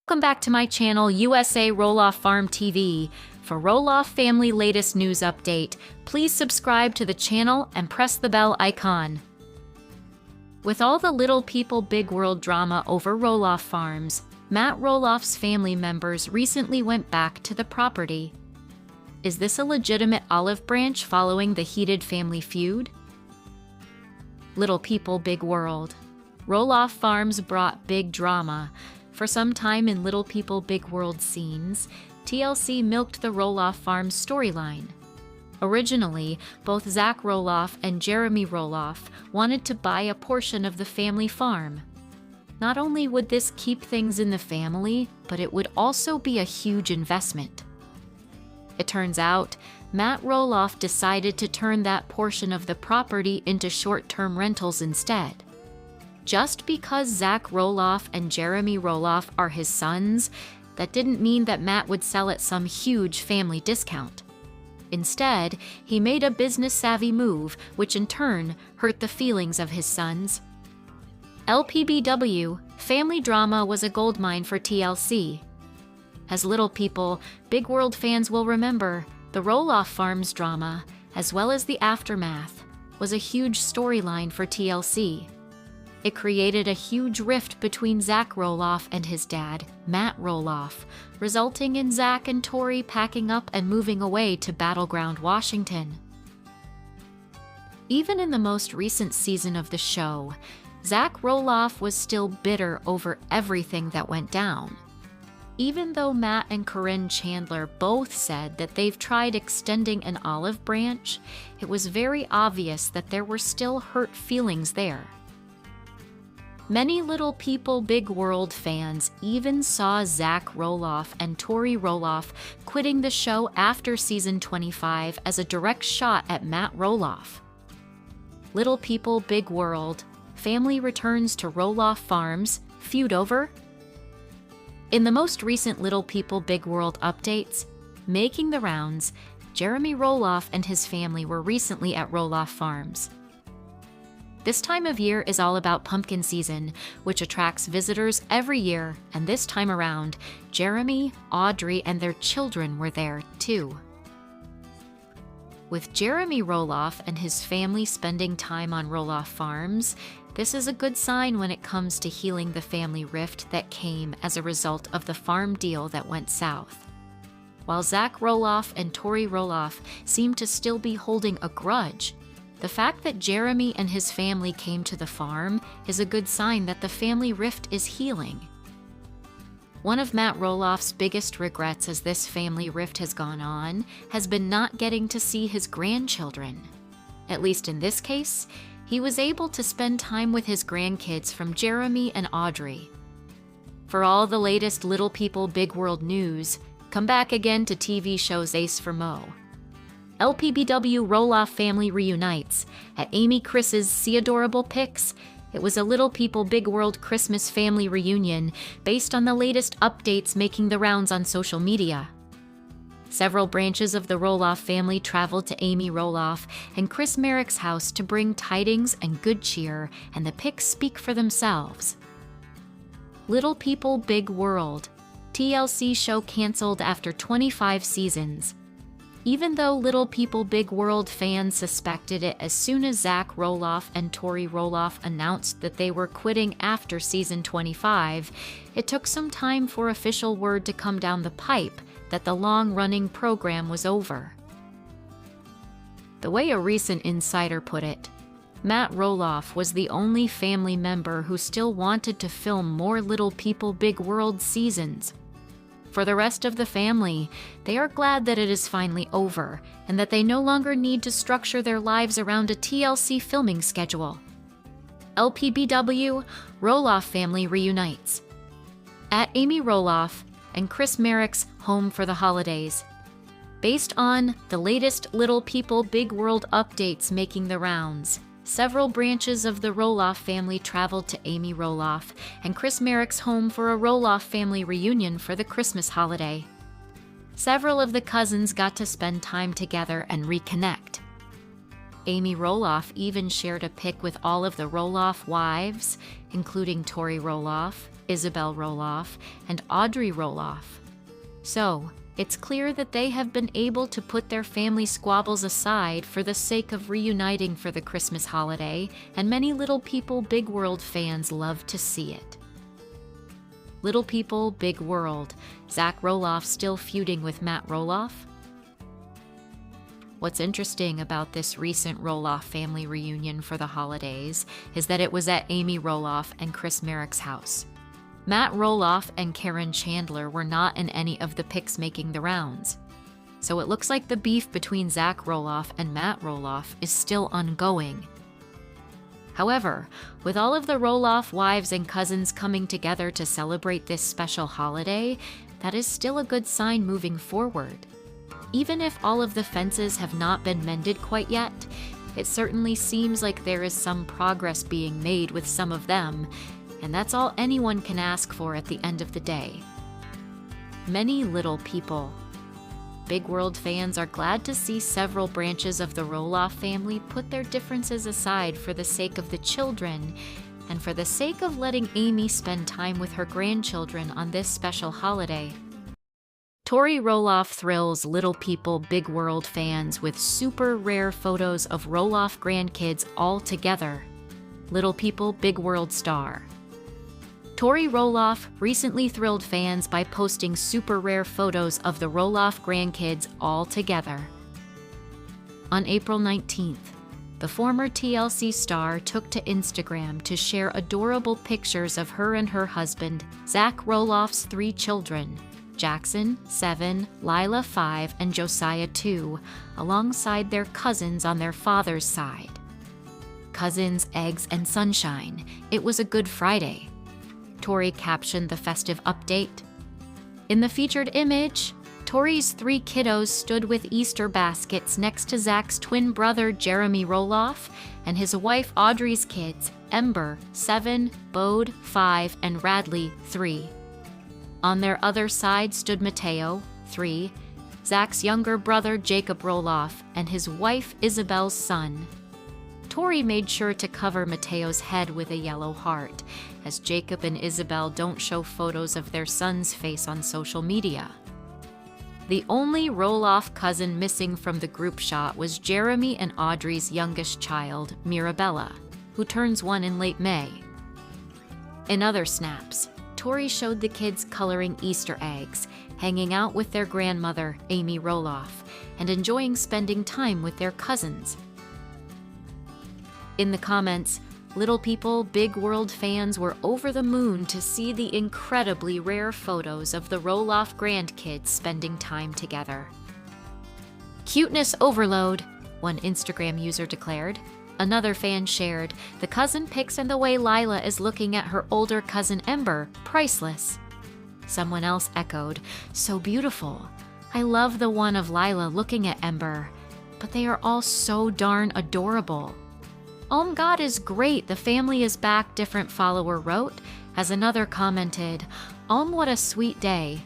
Welcome back to my channel, USA Roloff Farm TV. For Roloff family latest news update, please subscribe to the channel and press the bell icon. With all the little people big world drama over Roloff Farms, Matt Roloff's family members recently went back to the property. Is this a legitimate olive branch following the heated family feud? Little people big world. Roloff Farms brought big drama. For some time in Little People Big World scenes, TLC milked the Roloff Farms storyline. Originally, both Zach Roloff and Jeremy Roloff wanted to buy a portion of the family farm. Not only would this keep things in the family, but it would also be a huge investment. It turns out, Matt Roloff decided to turn that portion of the property into short-term rentals instead. Just because Zach Roloff and Jeremy Roloff are his sons, that didn't mean that Matt would sell at some huge family discount. Instead, he made a business-savvy move, which in turn hurt the feelings of his sons. LPBW, family drama was a goldmine for TLC. As Little People, Big World fans will remember, the Roloff Farms drama, as well as the aftermath, was a huge storyline for TLC. It created a huge rift between Zach Roloff and his dad, Matt Roloff, resulting in Zach and Tori packing up and moving away to Battleground, Washington. Even in the most recent season of the show, Zach Roloff was still bitter over everything that went down. Even though Matt and Caryn Chandler both said that they've tried extending an olive branch, it was very obvious that there were still hurt feelings there. Many Little People Big World fans even saw Zach Roloff and Tori Roloff quitting the show after season 25 as a direct shot at Matt Roloff. Little People Big World, family returns to Roloff Farms, feud over? In the most recent Little People Big World updates, making the rounds, Jeremy Roloff and his family were recently at Roloff Farms. This time of year is all about pumpkin season, which attracts visitors every year, and this time around, Jeremy, Audrey, and their children were there too. With Jeremy Roloff and his family spending time on Roloff Farms, this is a good sign when it comes to healing the family rift that came as a result of the farm deal that went south. While Zach Roloff and Tori Roloff seem to still be holding a grudge, the fact that Jeremy and his family came to the farm is a good sign that the family rift is healing. One of Matt Roloff's biggest regrets as this family rift has gone on has been not getting to see his grandchildren. At least in this case, he was able to spend time with his grandkids from Jeremy and Audrey. For all the latest Little People Big World news, come back again to TV shows Ace for Mo. LPBW Roloff family reunites. At Amy Chris's See Adorable Pics, it was a Little People Big World Christmas family reunion based on the latest updates making the rounds on social media. Several branches of the Roloff family traveled to Amy Roloff and Chris Merrick's house to bring tidings and good cheer, and the pics speak for themselves. Little People Big World. TLC show canceled after 25 seasons. Even though Little People Big World fans suspected it as soon as Zach Roloff and Tori Roloff announced that they were quitting after season 25, it took some time for official word to come down the pipe that the long-running program was over. The way a recent insider put it, Matt Roloff was the only family member who still wanted to film more Little People Big World seasons. For the rest of the family, they are glad that it is finally over and that they no longer need to structure their lives around a TLC filming schedule. LPBW, Roloff family reunites. At Amy Roloff and Chris Merrick's home for the holidays. Based on the latest Little People Big World updates making the rounds, several branches of the Roloff family traveled to Amy Roloff and Chris Merrick's home for a Roloff family reunion for the Christmas holiday. Several of the cousins got to spend time together and reconnect. Amy Roloff even shared a pic with all of the Roloff wives, including Tori Roloff, Isabel Roloff, and Audrey Roloff. So, it's clear that they have been able to put their family squabbles aside for the sake of reuniting for the Christmas holiday, and many Little People Big World fans love to see it. Little People Big World, Zach Roloff still feuding with Matt Roloff? What's interesting about this recent Roloff family reunion for the holidays is that it was at Amy Roloff and Chris Merrick's house. Matt Roloff and Caryn Chandler were not in any of the pics making the rounds. So it looks like the beef between Zach Roloff and Matt Roloff is still ongoing. However, with all of the Roloff wives and cousins coming together to celebrate this special holiday, that is still a good sign moving forward. Even if all of the fences have not been mended quite yet, it certainly seems like there is some progress being made with some of them, and that's all anyone can ask for at the end of the day. Many Little People Big World fans are glad to see several branches of the Roloff family put their differences aside for the sake of the children and for the sake of letting Amy spend time with her grandchildren on this special holiday. Tori Roloff thrills Little People Big World fans with super rare photos of Roloff grandkids all together. Little People Big World star Tori Roloff recently thrilled fans by posting super rare photos of the Roloff grandkids all together. On April 19th, the former TLC star took to Instagram to share adorable pictures of her and her husband, Zach Roloff's 3 children, Jackson, 7, Lila, 5, and Josiah, 2, alongside their cousins on their father's side. Cousins, eggs, and sunshine. It was a good Friday. Tori captioned the festive update. In the featured image, Tori's 3 kiddos stood with Easter baskets next to Zach's twin brother Jeremy Roloff and his wife Audrey's kids, Ember, 7, Bode, 5, and Radley, 3. On their other side stood Mateo, 3, Zach's younger brother Jacob Roloff, and his wife Isabel's son. Tori made sure to cover Mateo's head with a yellow heart, as Jacob and Isabel don't show photos of their son's face on social media. The only Roloff cousin missing from the group shot was Jeremy and Audrey's youngest child, Mirabella, who turns 1 in late May. In other snaps, Tori showed the kids coloring Easter eggs, hanging out with their grandmother, Amy Roloff, and enjoying spending time with their cousins. In the comments, Little People Big World fans were over the moon to see the incredibly rare photos of the Roloff grandkids spending time together. Cuteness overload, one Instagram user declared. Another fan shared, the cousin pics and the way Lila is looking at her older cousin Ember, priceless. Someone else echoed, so beautiful. I love the one of Lila looking at Ember, but they are all so darn adorable. God is great, the family is back, different follower wrote, as another commented, what a sweet day.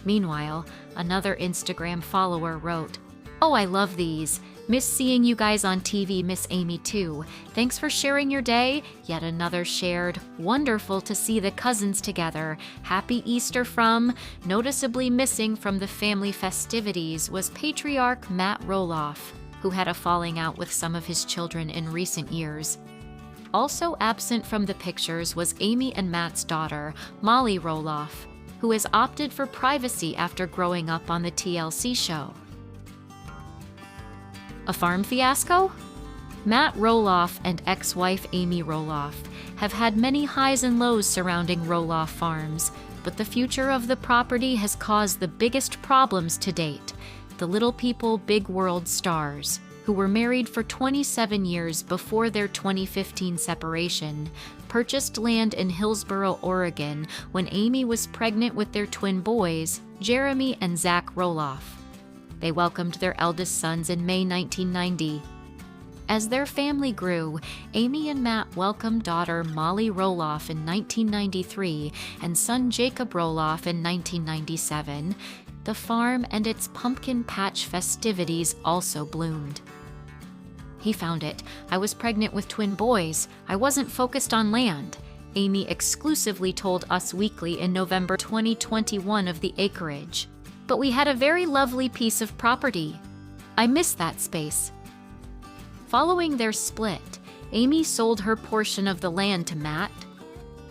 Meanwhile, another Instagram follower wrote, oh, I love these. Miss seeing you guys on TV, Miss Amy too. Thanks for sharing your day. Yet another shared, wonderful to see the cousins together. Happy Easter from, noticeably missing from the family festivities was patriarch Matt Roloff, who had a falling out with some of his children in recent years. Also absent from the pictures was Amy and Matt's daughter, Molly Roloff, who has opted for privacy after growing up on the TLC show. A farm fiasco? Matt Roloff and ex-wife Amy Roloff have had many highs and lows surrounding Roloff Farms, but the future of the property has caused the biggest problems to date. The Little People Big World stars, who were married for 27 years before their 2015 separation, purchased land in Hillsboro, Oregon when Amy was pregnant with their twin boys, Jeremy and Zach Roloff. They welcomed their eldest sons in May 1990. As their family grew, Amy and Matt welcomed daughter Molly Roloff in 1993 and son Jacob Roloff in 1997. The farm and its pumpkin patch festivities also bloomed. He found it. I was pregnant with twin boys. I wasn't focused on land. Amy exclusively told Us Weekly in November 2021 of the acreage. But we had a very lovely piece of property. I miss that space. Following their split, Amy sold her portion of the land to Matt,